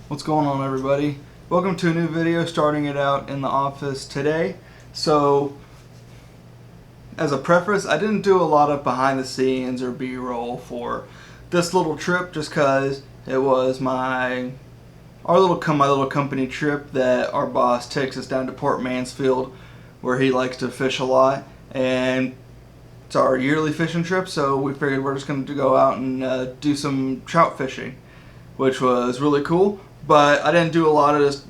What's going on, everybody? Welcome to a new video, starting it out in the office today. So, as a preface, I didn't do a lot of behind the scenes or B-roll for this little trip just because it was my little company trip that our boss takes us down to Port Mansfield, where he likes to fish a lot, and it's our yearly fishing trip, so we figured we're just going to go out and do some trout fishing, which was really cool. But I didn't do a lot of this.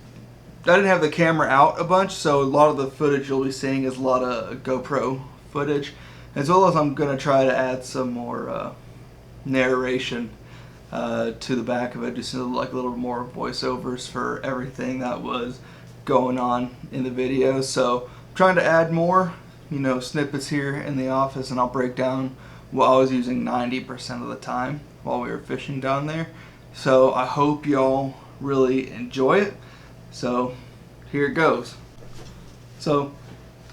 I didn't have the camera out a bunch, so a lot of the footage you'll be seeing is a lot of GoPro footage, as well as I'm going to try to add some more narration to the back of it, just like a little more voiceovers for everything that was going on in the video. So I'm trying to add more, snippets here in the office, and I'll break down what I was using 90% of the time while we were fishing down there. So I hope y'all really enjoy it. So here it goes. So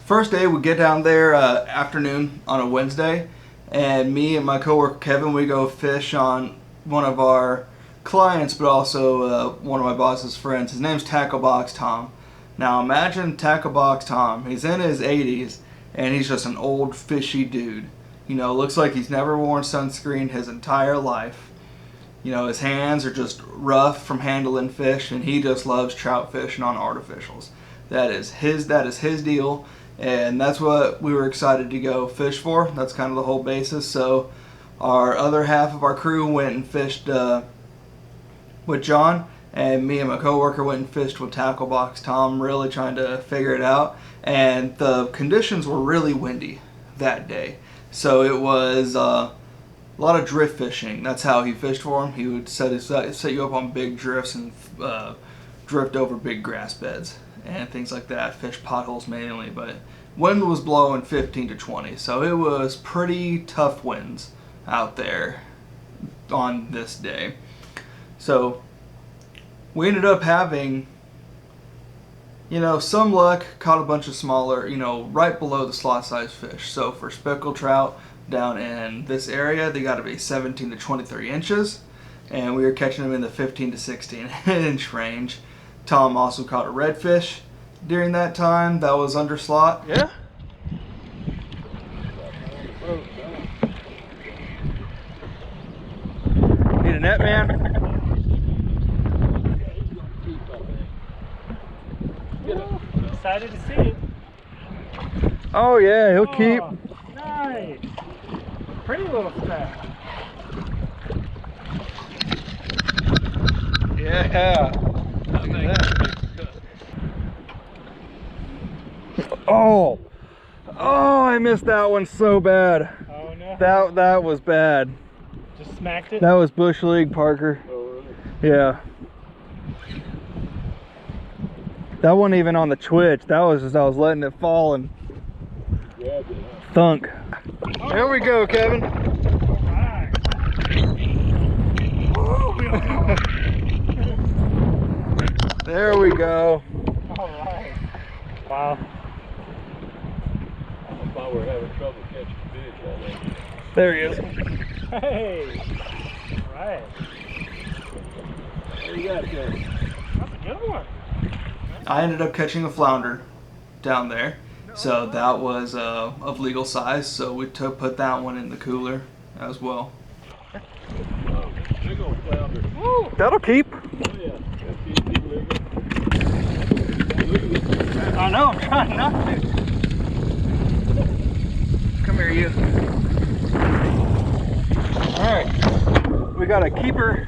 first day we get down there afternoon on a Wednesday, and me and my coworker Kevin, we go fish on one of our clients, but also one of my boss's friends. His name's Tackle Box Tom. Now imagine Tackle Box Tom. He's in his 80s and he's just an old fishy dude. Looks like he's never worn sunscreen his entire life. His hands are just rough from handling fish, and he just loves trout fishing on artificials. That is his deal, and that's what we were excited to go fish for. That's kind of the whole basis. So our other half of our crew went and fished with John, and me and my coworker went and fished with Tackle Box Tom, really trying to figure it out. And the conditions were really windy that day, so it was a lot of drift fishing. That's how he fished for him. He would set you up on big drifts and drift over big grass beds and things like that. Fish potholes mainly, but wind was blowing 15 to 20, so it was pretty tough winds out there on this day. So we ended up having, some luck, caught a bunch of smaller, right below the slot size fish. So for speckled trout down in this area, they got to be 17 to 23 inches, and we were catching them in the 15 to 16 inch range. Tom also caught a redfish during that time that was under slot. Yeah. Need a net, man? Excited to see it. Oh yeah, he'll keep. Nice. Pretty little stack. Yeah. Look at that. Oh, I missed that one so bad. Oh no. That was bad. Just smacked it? That was Bush League, Parker. Oh, really? Yeah. That wasn't even on the twitch. That was just I was letting it fall and thunk. There we go, Kevin. Alright. There we go. Alright. Wow. I thought we were having trouble catching fish all day. There he is. Hey. Alright. What do you got there? That's a good one. I ended up catching a flounder down there, so that was of legal size, so we put that one in the cooler as well. Oh, big old flounder. Woo. That'll keep. Oh yeah, that's keep living. I know, I'm trying not to. Come here, you. Alright, we got a keeper.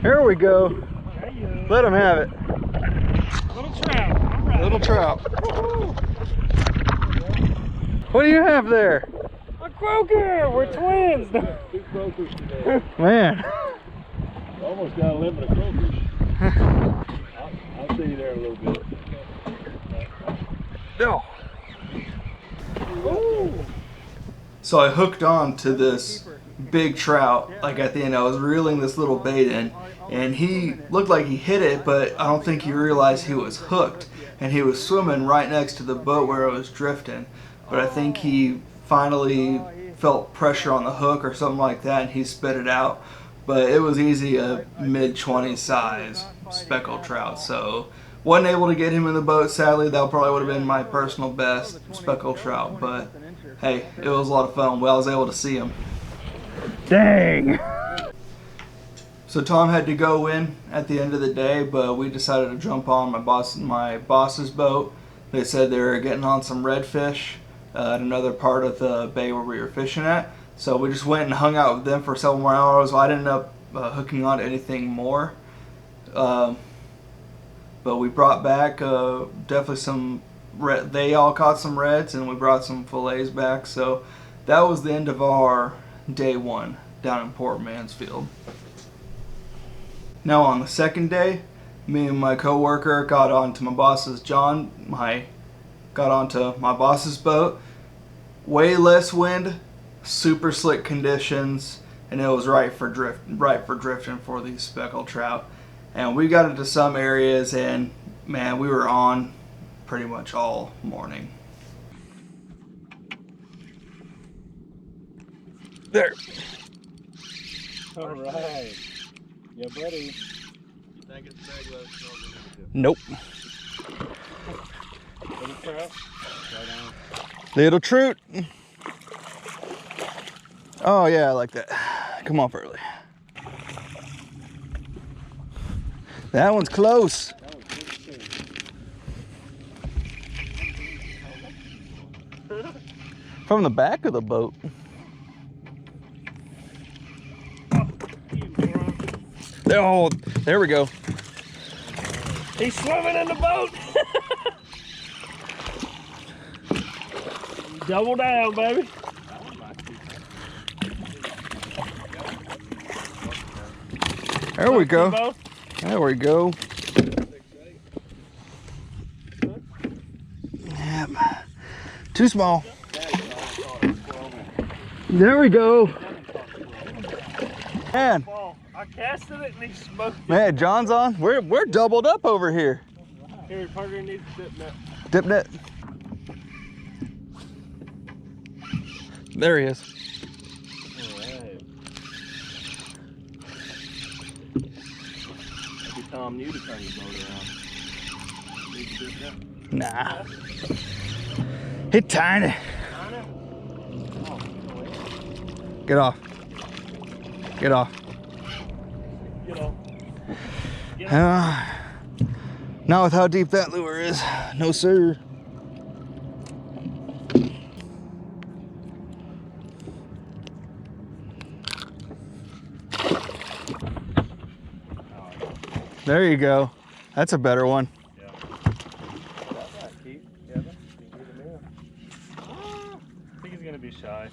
Here we go. There you go. Let him have it. Little trout. Alright. Little trout. Woo-hoo. What do you have there? A croaker. We're twins. Two croakers today. Man. Almost got a limit of croakers. I'll see you there in a little bit. No. Ooh. So I hooked on to this big trout, like at the end. I was reeling this little bait in, and he looked like he hit it, but I don't think he realized he was hooked, and he was swimming right next to the boat where I was drifting. But I think he finally felt pressure on the hook or something like that, and he spit it out. But it was easy a mid-20 size speckled trout. So wasn't able to get him in the boat, sadly. That probably would have been my personal best speckled trout. But hey, it was a lot of fun. Well, I was able to see him. Dang! So Tom had to go in at the end of the day, but we decided to jump on my boss's boat. They said they were getting on some redfish at another part of the bay where we were fishing at. So we just went and hung out with them for several more hours. I didn't end up hooking on to anything more. But we brought back definitely some they all caught some reds, and we brought some fillets back. So that was the end of our day one down in Port Mansfield. Now on the second day, me and my coworker got onto my boss's boat. Way less wind, super slick conditions, and it was right for drifting for these speckled trout. And we got into some areas, and man, we were on pretty much all morning. There. All right. Yeah, buddy. You think it's big, let's go. Nope. Little trout? Right on. Little trout. Oh yeah, I like that. Come off early. That one's close. That was good too. From the back of the boat. Oh, there we go. He's swimming in the boat! Double down, baby. There we go. There we go. Yep. Too small. There we go. Man. I casted it and he smoked it. Man, John's on. We're doubled up over here. Here, Parker needs a dip net. Dip net. There he is. All right. Maybe Tom knew to turn the boat around. Need to dip net. Nah. It's tiny. Get off. Get off. Get off. Not with how deep that lure is. No, sir. There you go. That's a better one. Yeah. That's not keep. Yeah, you can get him in. I think he's gonna be shy.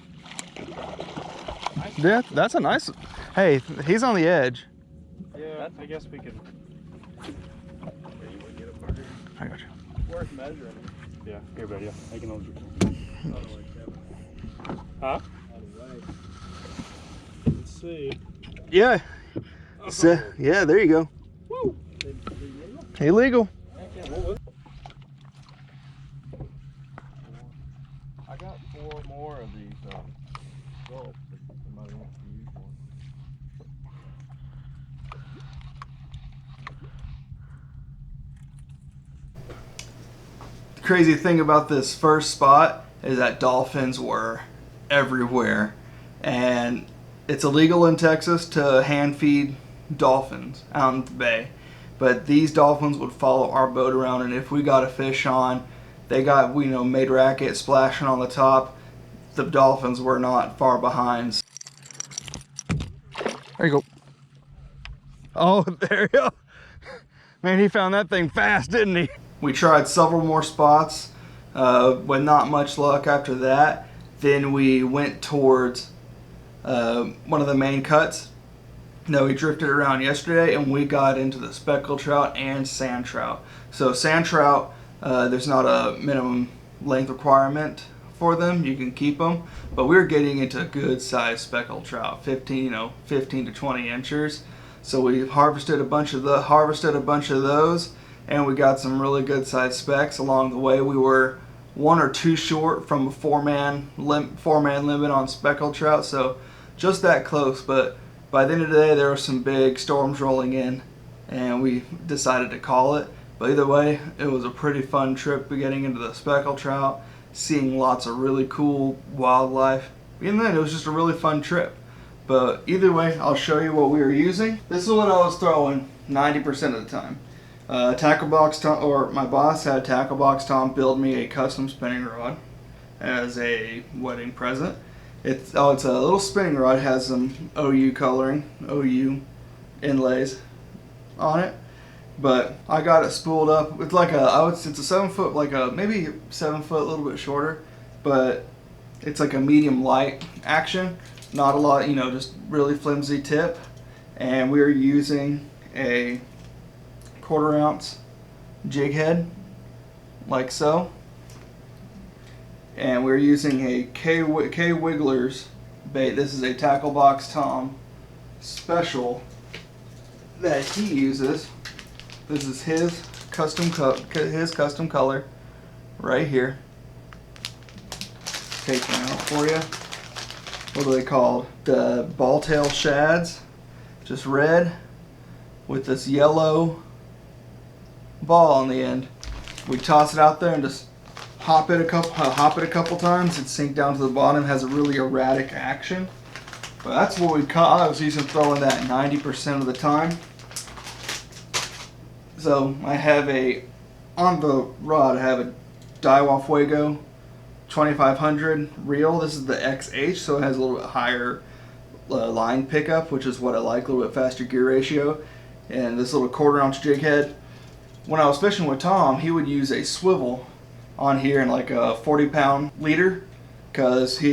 Yeah, that's a nice. Hey, he's on the edge. Yeah, I guess we could. Yeah, you want to get a Parker? I got you. Worth measuring. Yeah, here, buddy. I can hold you. Out of the way, Kevin. Huh? Out of the way. Let's see. Yeah. So, yeah, there you go. Woo! Illegal. I got 4 more of these gulps if somebody wants to use one. The crazy thing about this first spot is that dolphins were everywhere, and it's illegal in Texas to hand feed dolphins out in the bay. But these dolphins would follow our boat around, and if we got a fish on, they got, made racket splashing on the top. The dolphins were not far behind. There you go. Oh, there you go. Man, he found that thing fast, didn't he? We tried several more spots with not much luck after that. Then we went towards one of the main cuts. No, we drifted around yesterday, and we got into the speckled trout and sand trout. So sand trout, there's not a minimum length requirement for them. You can keep them, but we were getting into good sized speckled trout, 15 to 20 inches. So we harvested a bunch of those, and we got some really good sized specks along the way. We were 1 or 2 short from a four-man limit on speckled trout, so just that close. But by the end of the day, there were some big storms rolling in, and we decided to call it. But either way, it was a pretty fun trip getting into the speckled trout, seeing lots of really cool wildlife. And then it was just a really fun trip. But either way, I'll show you what we were using. This is what I was throwing 90% of the time. Tackle Box Tom, or my boss had Tackle Box Tom build me a custom spinning rod as a wedding present. It's a little spinning rod, has some OU coloring, OU inlays on it. But I got it spooled up. It's like it's a 7 foot, like a maybe 7 foot, a little bit shorter, but it's like a medium light action. Not a lot, just really flimsy tip. And we're using a 1/4 ounce jig head, like so. And we're using a K Wigglers bait. This is a Tackle Box Tom special that he uses. This is his custom color right here. Take them out for you. What are they called? The ball tail shads, just red with this yellow ball on the end. We toss it out there and just hop it a couple times. It sinks down to the bottom. Has a really erratic action. But that's what we caught. I was using throwing that 90% of the time. So I have on the rod I have a Daiwa Fuego 2500 reel. This is the XH, so it has a little bit higher line pickup, which is what I like, a little bit faster gear ratio. And this little 1/4 ounce jig head. When I was fishing with Tom, he would use a swivel on here in like a 40-pound leader, because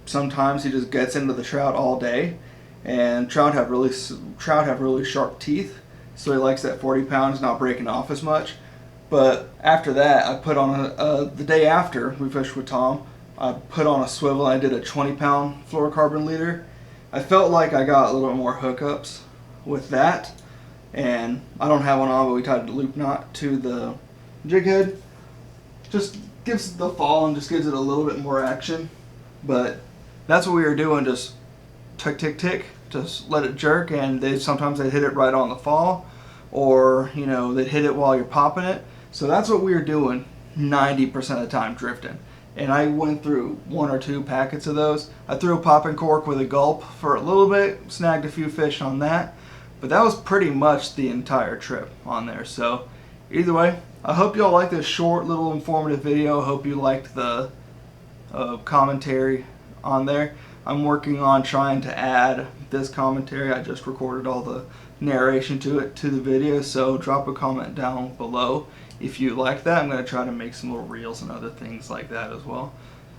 sometimes he just gets into the trout all day, and trout have really sharp teeth, so he likes that 40 pounds not breaking off as much. But after that, I put on the day after we fished with Tom, I put on a swivel and I did a 20-pound fluorocarbon leader. I felt like I got a little bit more hookups with that, and I don't have one on, but we tied a loop knot to the jig head. Just gives the fall and just gives it a little bit more action. But that's what we were doing, just tick tick tick, just let it jerk, and sometimes they hit it right on the fall, or they'd hit it while you're popping it. So that's what we were doing 90% of the time, drifting. And I went through 1 or 2 packets of those. I threw a popping cork with a gulp for a little bit, snagged a few fish on that, but that was pretty much the entire trip on there. So either way, I hope y'all like this short little informative video. I hope you liked the commentary on there. I'm working on trying to add this commentary. I just recorded all the narration to the video, so drop a comment down below if you like that. I'm going to try to make some little reels and other things like that as well.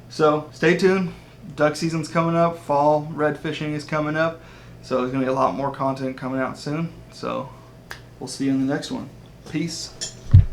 So stay tuned. Duck season's coming up. Fall red fishing is coming up. So there's going to be a lot more content coming out soon. So we'll see you in the next one. Peace.